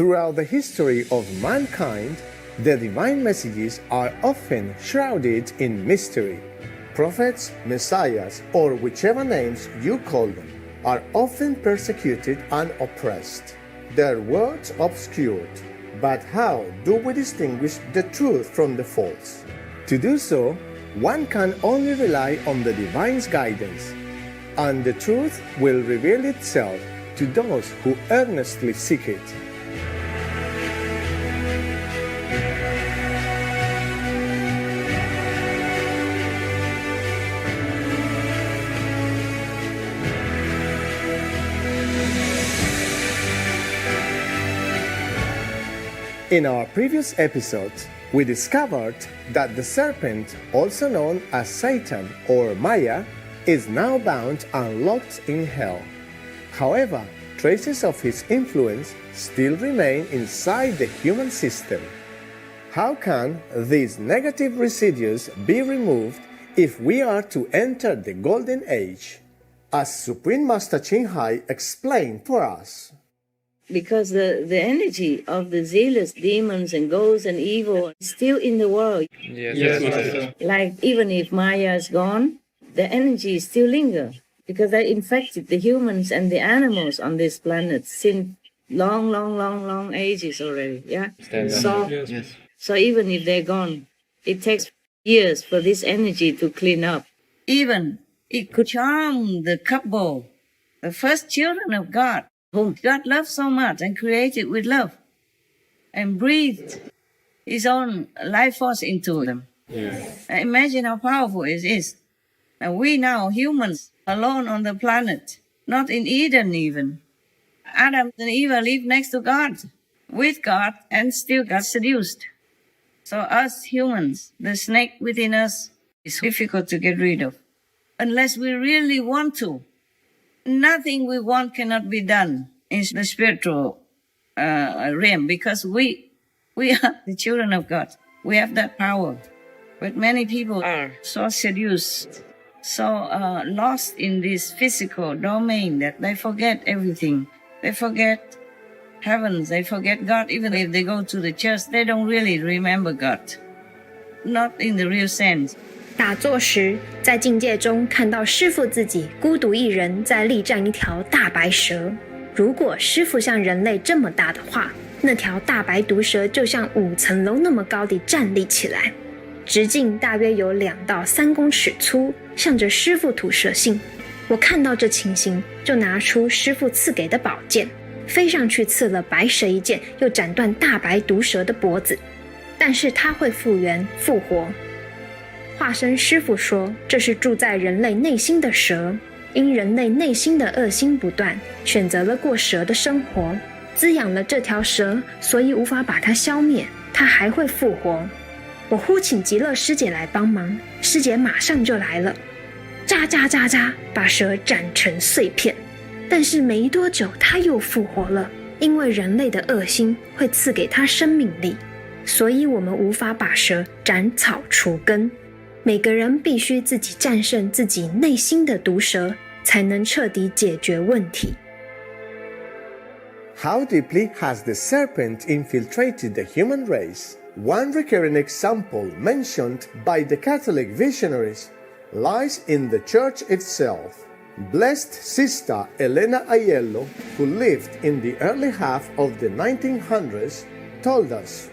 Throughout the history of mankind, the divine messages are often shrouded in mystery. Prophets, messiahs, or whichever names you call them, are often persecuted and oppressed, their words obscured. But how do we distinguish the truth from the false? To do so, one can only rely on the divine's guidance, and the truth will reveal itself to those who earnestly seek it. In our previous episodes, we discovered that the serpent, also known as Satan or Maya, is now bound and locked in hell. However, traces of his influence still remain inside the human system. How can these negative residues be removed if we are to enter the Golden Age? As Supreme Master Ching Hai explained for us. Because the energy of the zealous demons and ghosts and evil is still in the world. Yes, Master. Like even if Maya is gone, the energy still lingers because they infected the humans and the animals on this planet since long ages already. Yeah. So even if they're gone, it takes years for this energy to clean up. Even it could charm the couple, the first children of God, whom God loved so much and created with love and breathed his own life force into them. Imagine how powerful it is. And we now, humans, alone on the planet, not in Eden even. Adam and Eve lived next to God, with God, and still got seduced. So us humans, the snake within us is difficult to get rid of. Unless we really want to. Nothing we want cannot be done in the spiritual realm because we are the children of God. We have that power. But many people are so seduced, so lost in this physical domain that they forget everything. They forget heavens, they forget God. Even if they go to the church, they don't really remember God. Not in the real sense. 打坐时，在境界中看到师父自己孤独一人在力战一条大白蛇。如果师父像人类这么大的话，那条大白毒蛇就像5层楼那么高地站立起来，直径大约有2到3公尺粗，向着师父吐舌信。我看到这情形，就拿出师父赐给的宝剑，飞上去刺了白蛇一剑，又斩断大白毒蛇的脖子。但是它会复原复活。化身师父说，这是住在人类内心的蛇，因人类内心的恶心不断，选择了过蛇的生活，滋养了这条蛇，所以无法把它消灭，它还会复活。我呼请极乐师姐来帮忙，师姐马上就来了，喳喳喳喳，把蛇斩成碎片。但是没多久，它又复活了，因为人类的恶心会赐给它生命力，所以我们无法把蛇斩草除根。每个人必须自己战胜自己内心的毒蛇，才能彻底解决问题。How deeply has the serpent infiltrated the human race? One recurring example mentioned by the Catholic visionaries lies in the Church itself. Blessed Sister Elena Aiello, who lived in the early half of the 1900s, told us,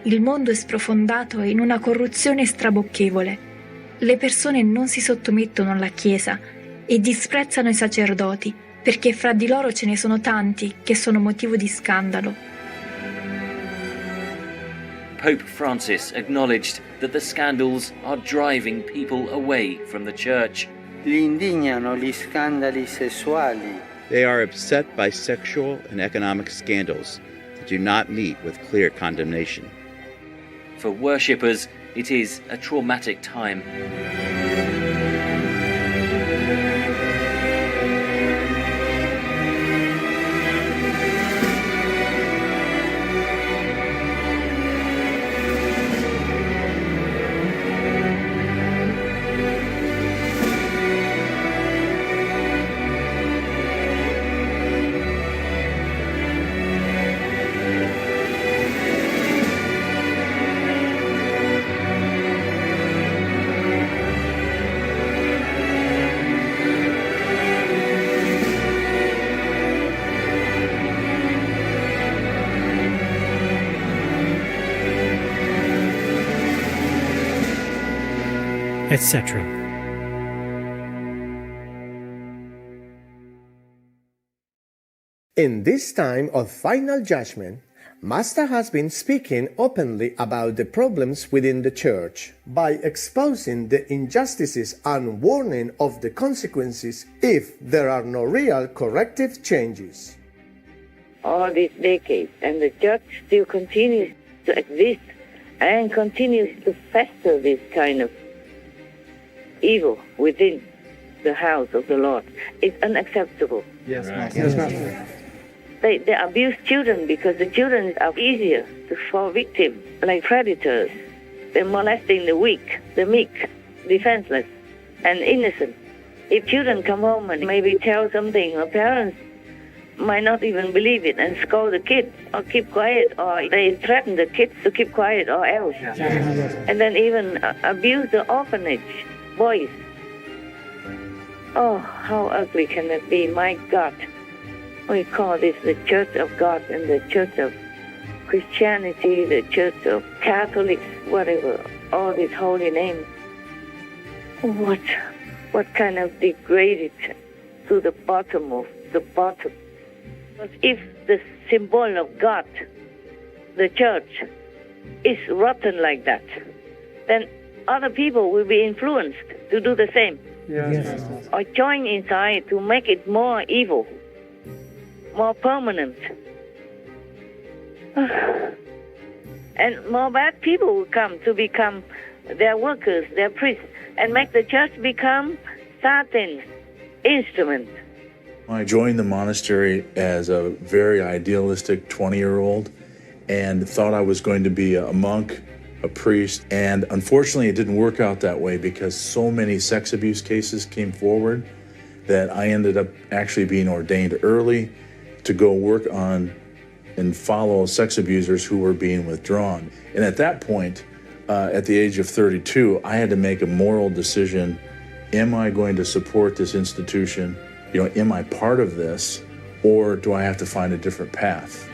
Il mondo è sprofondato in una corruzione strabocchevole. Le persone non si sottomettono alla Chiesa e disprezzano i sacerdoti, perché fra di loro ce ne sono tanti che sono motivo di scandalo. Pope Francis acknowledged that the scandals are driving people away from the Church. Li indignano gli scandali sessuali. They are upset by sexual and economic scandals that do not meet with clear condemnation. For worshippers, it is a traumatic time. etc. In this time of final judgment, Master has been speaking openly about the problems within the Church by exposing the injustices and warning of the consequences if there are no real corrective changes. All these decades, and the Church still continues to exist and continues to fester this kind of evil within the house of the Lord. It's unacceptable. Yes, Right. Master. Yes, Master. They abuse children because the children are easier to fall victim, like predators. They're molesting the weak, the meek, defenseless, and innocent. If children come home and maybe tell something, or parents might not even believe it and scold the kid or keep quiet, or they threaten the kids to keep quiet or else. And then even abuse the orphanage boys. Oh, how ugly can that be? My God. We call this the Church of God and the Church of Christianity, the Church of Catholics, whatever, all these holy names. What kind of degraded to the bottom of the bottom. But if the symbol of God, the Church, is rotten like that, then other people will be influenced to do the same. Yes. Or join inside to make it more evil, more permanent. And more bad people will come to become their workers, their priests, and make the church become Satan's instrument. I joined the monastery as a very idealistic 20-year-old and thought I was going to be a monk, a priest, and unfortunately it didn't work out that way because so many sex abuse cases came forward that I ended up actually being ordained early to go work on and follow sex abusers who were being withdrawn. And at that point, at the age of 32, I had to make a moral decision. Am I going to support this institution? Am I part of this? Or do I have to find a different path?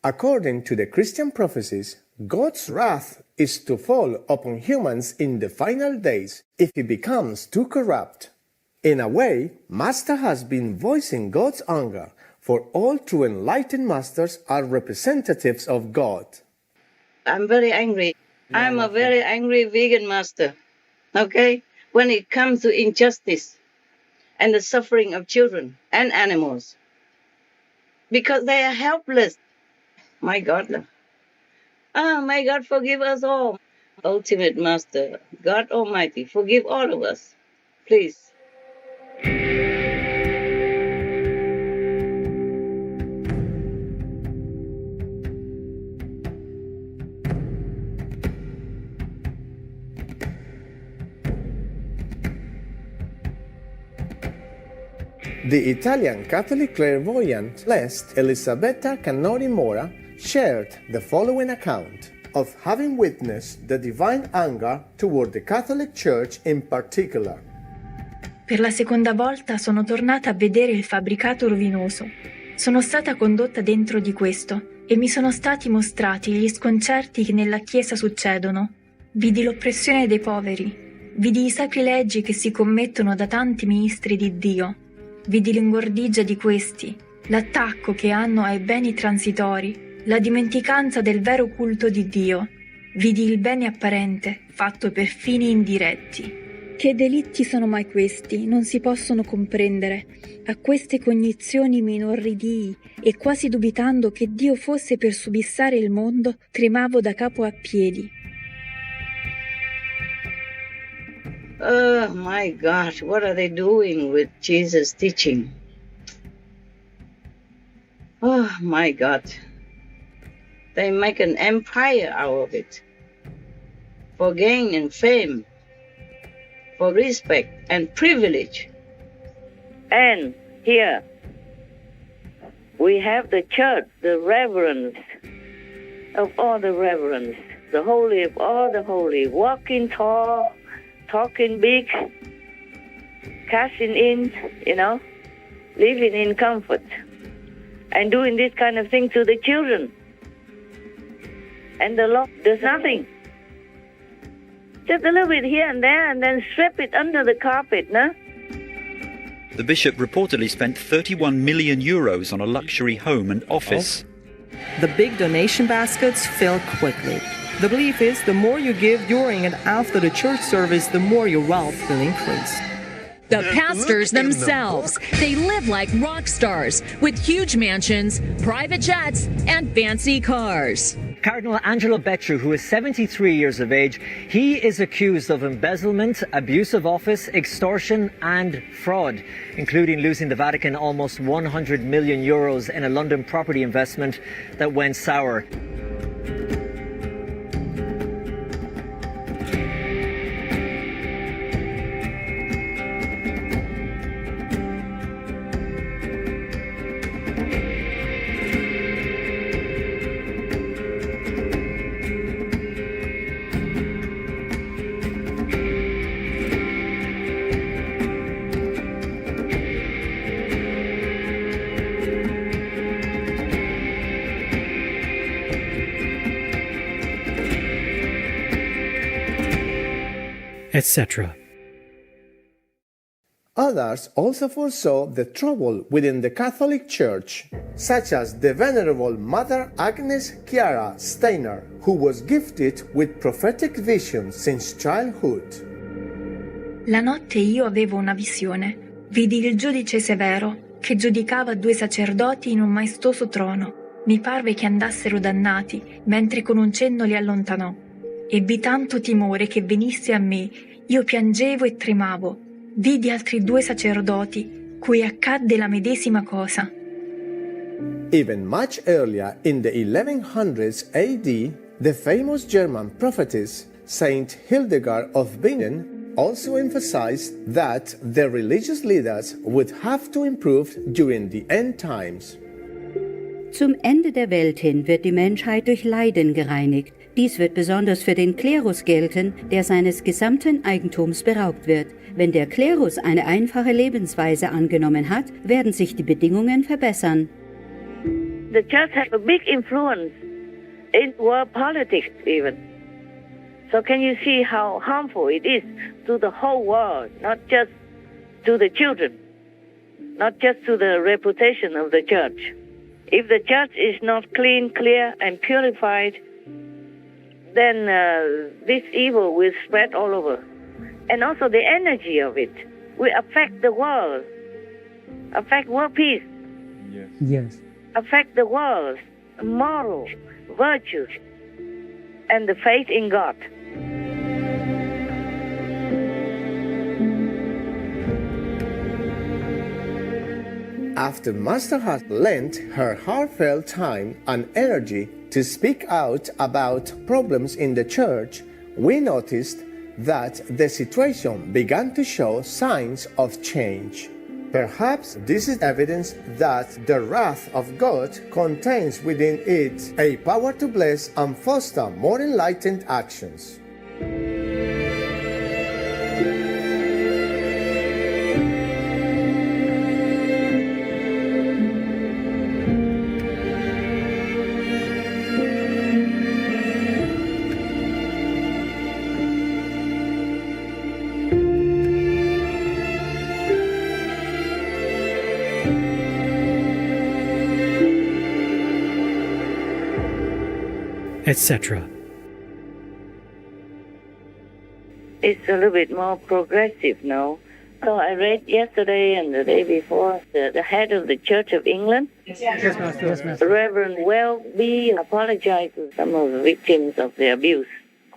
According to the Christian prophecies, God's wrath is to fall upon humans in the final days if he becomes too corrupt. In a way, Master has been voicing God's anger, for all true enlightened masters are representatives of God. I'm very angry. I'm a very angry vegan master, okay? When it comes to injustice and the suffering of children and animals, because they are helpless. My God. May God forgive us all. Ultimate Master, God Almighty, forgive all of us. Please. The Italian Catholic clairvoyant blessed Elisabetta Canori Mora shared the following account of having witnessed the divine anger toward the Catholic Church in particular. Per la seconda volta sono tornata a vedere il fabbricato rovinoso. Sono stata condotta dentro di questo e mi sono stati mostrati gli sconcerti che nella Chiesa succedono. Vidi l'oppressione dei poveri, vidi i sacrilegi che si commettono da tanti ministri di Dio, vidi l'ingordigia di questi, l'attacco che hanno ai beni transitori, la dimenticanza del vero culto di Dio. Vidi il bene apparente, fatto per fini indiretti. Che delitti sono mai questi? Non si possono comprendere. A queste cognizioni mi inorridii e quasi dubitando che Dio fosse per subissare il mondo, tremavo da capo a piedi. Oh my God, what are they doing with Jesus' teaching? Oh my God. They make an empire out of it. For gain and fame. For respect and privilege. And here we have the church, the reverence of all the reverence, the holy of all the holy, walking tall, talking big, cashing in, living in comfort, and doing this kind of thing to the children. And the Lord does nothing. Just a little bit here and there, and then sweep it under the carpet, no? The bishop reportedly spent 31 million euros on a luxury home and office. The big donation baskets fill quickly. The belief is the more you give during and after the church service, the more your wealth will increase. The pastors themselves, they live like rock stars with huge mansions, private jets, and fancy cars. Cardinal Angelo Becciu, who is 73 years of age, he is accused of embezzlement, abuse of office, extortion and fraud, including losing the Vatican almost 100 million euros in a London property investment that went sour. etc. Others also foresaw the trouble within the Catholic Church, such as the Venerable Mother Agnes Chiara Steiner, who was gifted with prophetic visions since childhood. La notte io avevo una visione. Vidi il giudice severo che giudicava 2 sacerdoti in un maestoso trono. Mi parve che andassero dannati, mentre con un cenno li allontanò. Ebbi tanto timore che venisse a me. Io piangevo e tremavo. Vidi altri 2 sacerdoti, cui accadde la medesima cosa. Even much earlier, in the 1100s AD, the famous German prophetess Saint Hildegard of Bingen also emphasized that the religious leaders would have to improve during the end times. Zum Ende der Welt hin wird die Menschheit durch Leiden gereinigt. Dies wird besonders für den Klerus gelten, der seines gesamten Eigentums beraubt wird. Wenn der Klerus eine einfache Lebensweise angenommen hat, werden sich die Bedingungen verbessern. The church has a big influence in world politics even. So can you see how harmful it is to the whole world, not just to the children, not just to the reputation of the church. If the church is not clean, clear, and purified, then this evil will spread all over. And also the energy of it will affect the world, affect world peace. Yes. Affect the world's moral virtues and the faith in God. After Master had lent her heartfelt time and energy to speak out about problems in the church, we noticed that the situation began to show signs of change. Perhaps this is evidence that the wrath of God contains within it a power to bless and foster more enlightened actions. etc. It's a little bit more progressive now. So I read yesterday and the day before the head of the Church of England, Reverend Welby, apologized to some of the victims of the abuse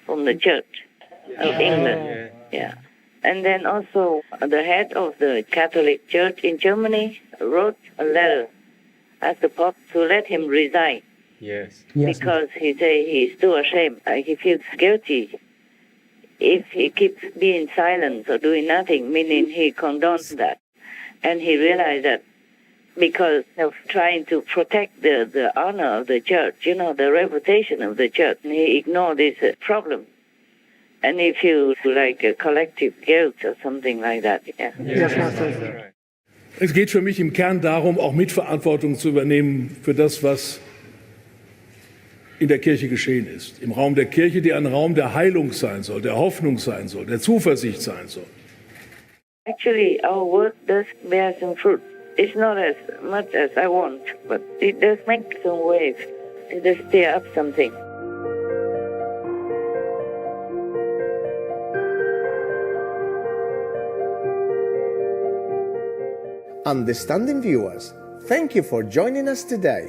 from the Church of England. Yeah. And then also the head of the Catholic Church in Germany wrote a letter, asked the Pope to let him resign. Yes. Because he say he's too ashamed. He feels guilty if he keeps being silent or doing nothing, meaning he condones that. And he realized that because of trying to protect the honor of the church, the reputation of the church. And he ignored this problem. And he feels like a collective guilt or something like that. Yeah. Es geht für mich im Kern darum, auch Mitverantwortung zu übernehmen für das, was in der Kirche geschehen ist. Im Raum der Kirche, die ein Raum der Heilung sein soll, der Hoffnung sein soll, der Zuversicht sein soll. Actually, our work does bear some fruit. It's not as much as I want, but it does make some waves. It does stir up something. Understanding viewers, thank you for joining us today.